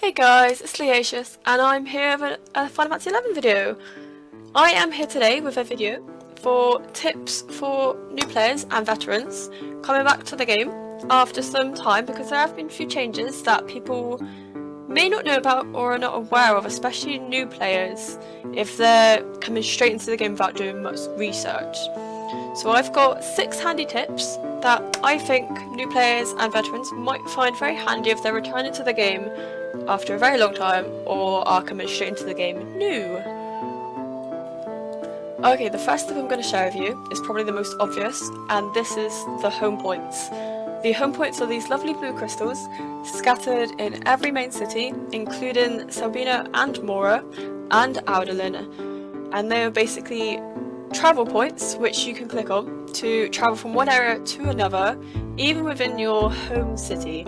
Hey guys, it's Leasious, and I'm here with a Final Fantasy 11 video. I am here today with a video for tips for new players and veterans coming back to the game after some time, because there have been a few changes that people may not know about or are not aware of, especially new players if they're coming straight into the game without doing much research. So I've got 6 handy tips that I think new players and veterans might find very handy if they're returning to the game after a very long time or are coming straight into the game new. Okay, the first tip I'm going to share with you is probably the most obvious, and this is the home points. The home points are these lovely blue crystals scattered in every main city, including Selbina and Mhaura and Vana'diel, and they are basically travel points which you can click on to travel from one area to another, even within your home city.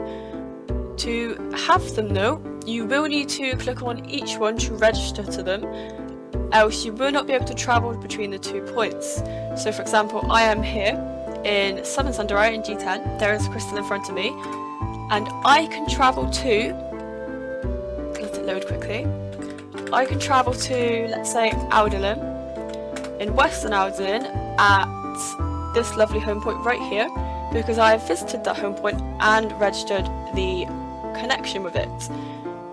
To have them though, you will need to click on each one to register to them, else you will not be able to travel between the 2 points. So for example, I am here in Southern Sundarai in G10, there is a crystal in front of me, and I can travel to, let it load quickly, I can travel to, let's say, Vana'diel, in Western Vana'diel at this lovely home point right here, because I have visited that home point and registered the connection with it.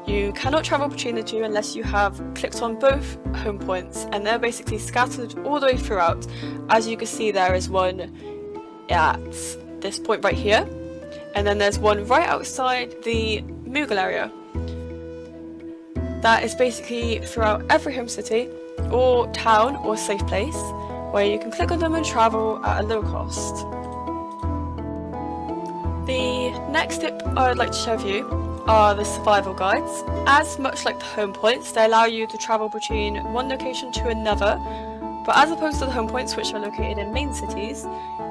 You cannot travel between the 2 unless you have clicked on both home points, and they're basically scattered all the way throughout. As you can see, there is one at this point right here, and then there's one right outside the Mughal area. That is basically throughout every home city or town or safe place where you can click on them and travel at a low cost. The next tip I would like to share with you are the survival guides. As much like the home points, they allow you to travel between one location to another, but as opposed to the home points, which are located in main cities,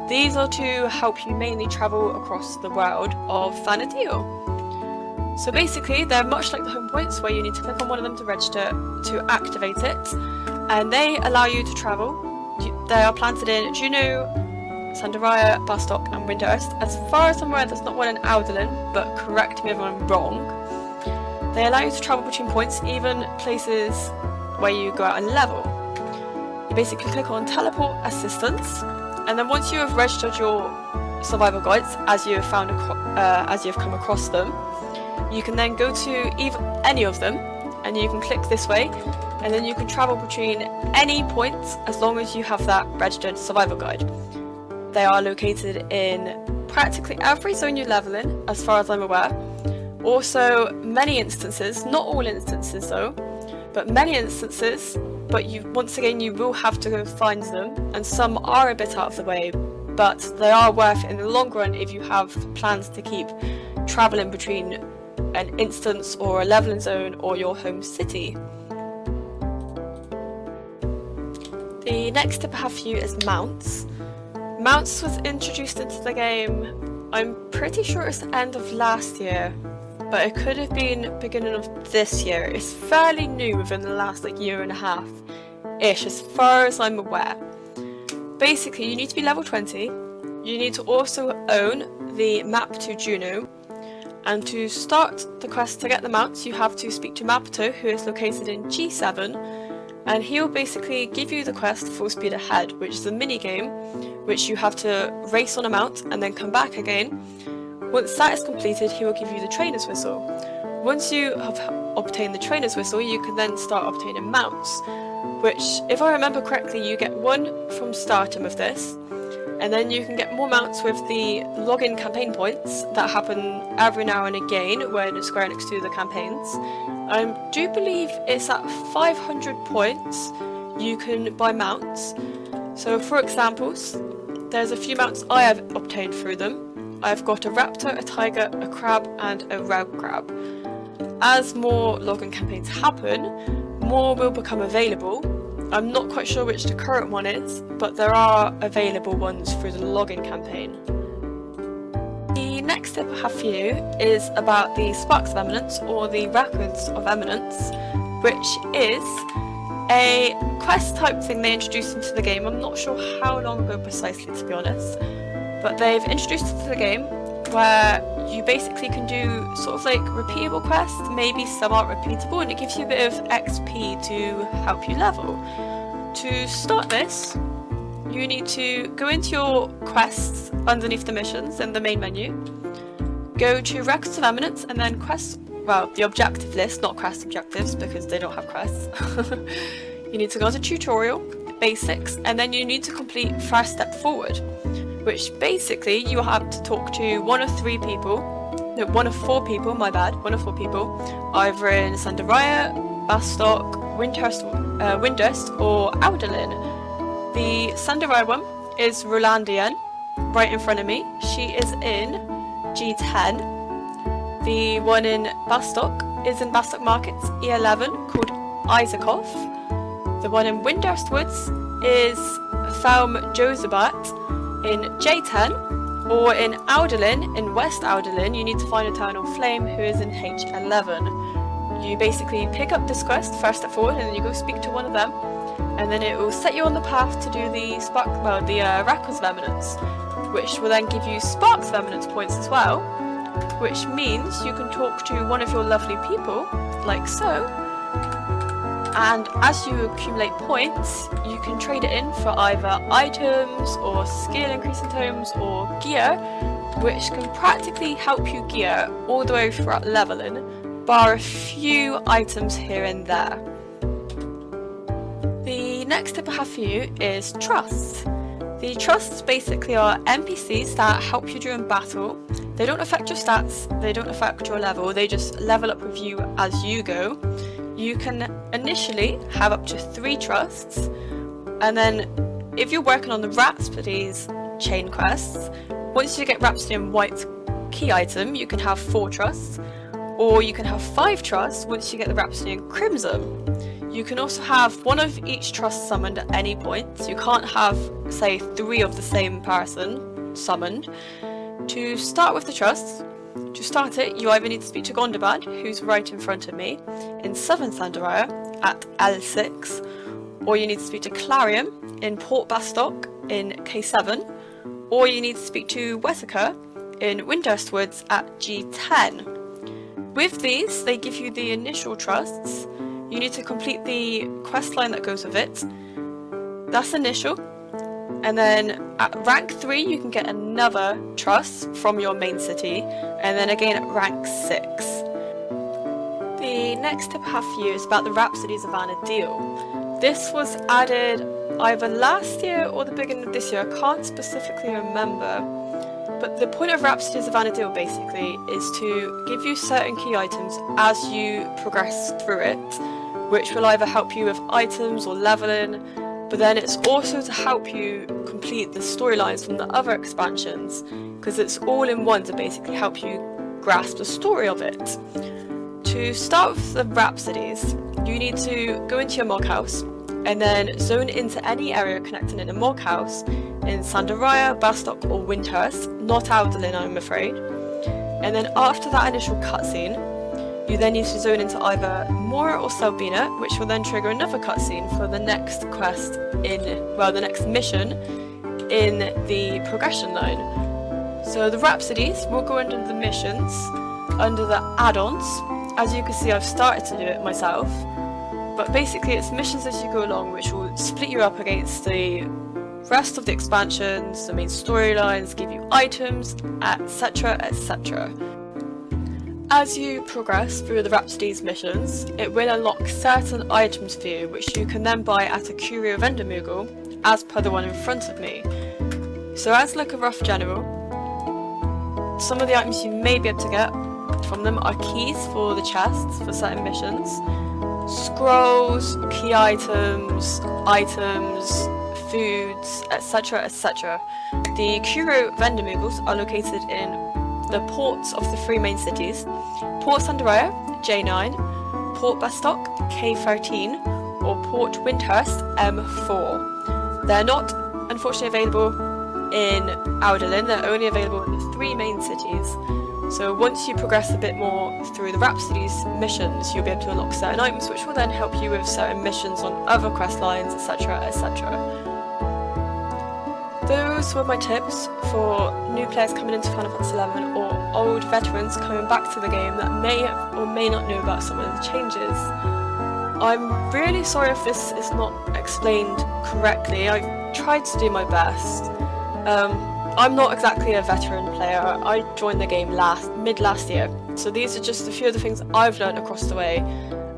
these are to help you mainly travel across the world of Vana'diel. So basically, they're much like the home points, where you need to click on one of them to register to activate it, and they allow you to travel. They are planted in Jueuno, Sundarai, Bastok and Windurst. As far as I'm aware, there's not one in Vana'diel, but correct me if I'm wrong. They allow you to travel between points, even places where you go out and level. You basically click on teleport assistance, and then once you have registered your survival guides, as you have found, as you have come across them, you can then go to any of them, and you can click this way, and then you can travel between any points as long as you have that registered survival guide. They are located in practically every zone you level in, as far as I'm aware. Also, many instances, not all instances though, but many instances, but once again you will have to go find them, and some are a bit out of the way, but they are worth it in the long run if you have plans to keep travelling between an instance or a leveling zone or your home city. The next tip I have for you is mounts. Mounts was introduced into the game, I'm pretty sure it's the end of last year, but it could have been beginning of this year. It's fairly new within the last year and a half-ish, as far as I'm aware. Basically, you need to be level 20, you need to also own the Map of Jueuno, and to start the quest to get the mounts, you have to speak to Mapitoto, who is located in G7, and he'll basically give you the quest Full Speed Ahead, which is a mini-game which you have to race on a mount and then come back again. Once that is completed, he will give you the trainer's whistle. Once you have obtained the trainer's whistle, you can then start obtaining mounts, which, if I remember correctly, you get 1 from starting with this, and then you can get more mounts with the login campaign points that happen every now and again when Square Enix do the campaigns. I do believe it's at 500 points you can buy mounts. So for examples, there's a few mounts I have obtained through them. I've got a raptor, a tiger, a crab and a red crab. As more login campaigns happen, more will become available. I'm not quite sure which the current one is, but there are available ones through the login campaign. The next tip I have for you is about the Sparks of Eminence, or the Records of Eminence, which is a quest type thing they introduced into the game. I'm not sure how long ago precisely, to be honest, but they've introduced it to the game where you basically can do sort of like repeatable quests, maybe some aren't repeatable, and it gives you a bit of XP to help you level. To start this, you need to go into your quests underneath the missions in the main menu, go to Records of Eminence, and then quests, well, the objective list, not quest objectives because they don't have quests. You need to go to Tutorial, Basics, and then you need to complete First Step Forward, which basically you have to talk to one of four people, either in Sandaraya, Bastok, Windurst, or Ouderlin. The Sandaraya one is Rolandian, right in front of me. She is in G10. The one in Bastok is in Bastok Markets, E11, called Isaacov. The one in Windurst Woods is Thalm Josebat in J10, or in Ouderlin, in West Ouderlin, you need to find Eternal Flame, who is in H11. You basically pick up this quest, First Step Forward, and then you go speak to one of them, and then it will set you on the path to do the Records of Eminence, which will then give you Sparks of Eminence points as well, which means you can talk to one of your lovely people, like so, and as you accumulate points, you can trade it in for either items or skill increasing tomes or gear, which can practically help you gear all the way throughout leveling, bar a few items here and there. The next tip I have for you is trusts. The trusts basically are NPCs that help you during battle. They don't affect your stats, they don't affect your level, they just level up with you as you go. You can initially have up to 3 trusts, and then if you're working on the Rhapsody's chain quests, once you get Rhapsody and White key item, you can have 4 trusts, or you can have 5 trusts once you get the Rhapsody and Crimson. You can also have 1 of each trust summoned at any point, so you can't have, say, 3 of the same person summoned. To start with the trusts, to start it, you either need to speak to Gondobad, who's right in front of me, in Southern Sandaraya at L6, or you need to speak to Clarion in Port Bastok in K7, or you need to speak to Wessica in Windurst Woods at G10. With these, they give you the initial trusts. You need to complete the quest line that goes with it. That's initial. And then at rank 3 you can get another trust from your main city, and then again at rank 6. The next tip I have for you is about the Rhapsodies of Vana'diel. This was added either last year or the beginning of this year, I can't specifically remember. But the point of Rhapsodies of Vana'diel basically is to give you certain key items as you progress through it, which will either help you with items or leveling, but then it's also to help you complete the storylines from the other expansions, because it's all in one to basically help you grasp the story of it. To start with the Rhapsodies, you need to go into your Mog House, and then zone into any area connecting in a Mog House, in Sandaraya, Bastok or Windurst, not Ouderlin I'm afraid. And then after that initial cutscene, you then need to zone into either Mhaura or Selbina, which will then trigger another cutscene for the next quest the next mission in the progression line. So the Rhapsodies will go under the missions, under the add-ons. As you can see, I've started to do it myself, but basically it's missions as you go along, which will split you up against the rest of the expansions, the main storylines, give you items, etc, etc. As you progress through the Rhapsodies missions, it will unlock certain items for you, which you can then buy at a Curio Vendor Moogle, as per the one in front of me. So as like a rough general, some of the items you may be able to get from them are keys for the chests for certain missions, scrolls, key items, foods, etc, etc. The Curio Vendor Moogles are located in the ports of the 3 main cities: Port Sandaraya, J9, Port Bastok, K13, or Port Windurst, M4. They're not unfortunately available in Ouderlin, they're only available in the 3 main cities. So once you progress a bit more through the Rhapsodies missions, you'll be able to unlock certain items which will then help you with certain missions on other quest lines, etc, etc. Those were my tips for new players coming into Final Fantasy XI or old veterans coming back to the game that may or may not know about some of the changes. I'm really sorry if this is not explained correctly. I tried to do my best. I'm not exactly a veteran player. I joined the game mid last year, so these are just a few of the things I've learned across the way,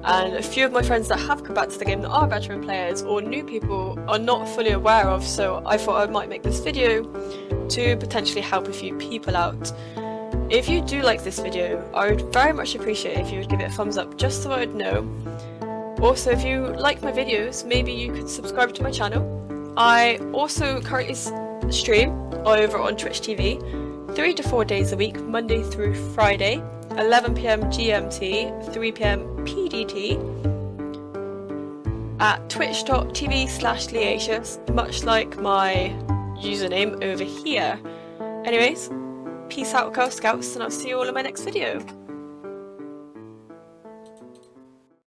and a few of my friends that have come back to the game that are veteran players or new people are not fully aware of, so I thought I might make this video to potentially help a few people out. If you do like this video, I would very much appreciate it if you would give it a thumbs up just so I would know. Also, if you like my videos, maybe you could subscribe to my channel. I also currently stream over on Twitch TV 3 to 4 days a week, Monday through Friday, 11 PM GMT, 3 PM PDT, at twitch.tv/Leasious, much like my username over here. Anyways, peace out, Girl Scouts, and I'll see you all in my next video.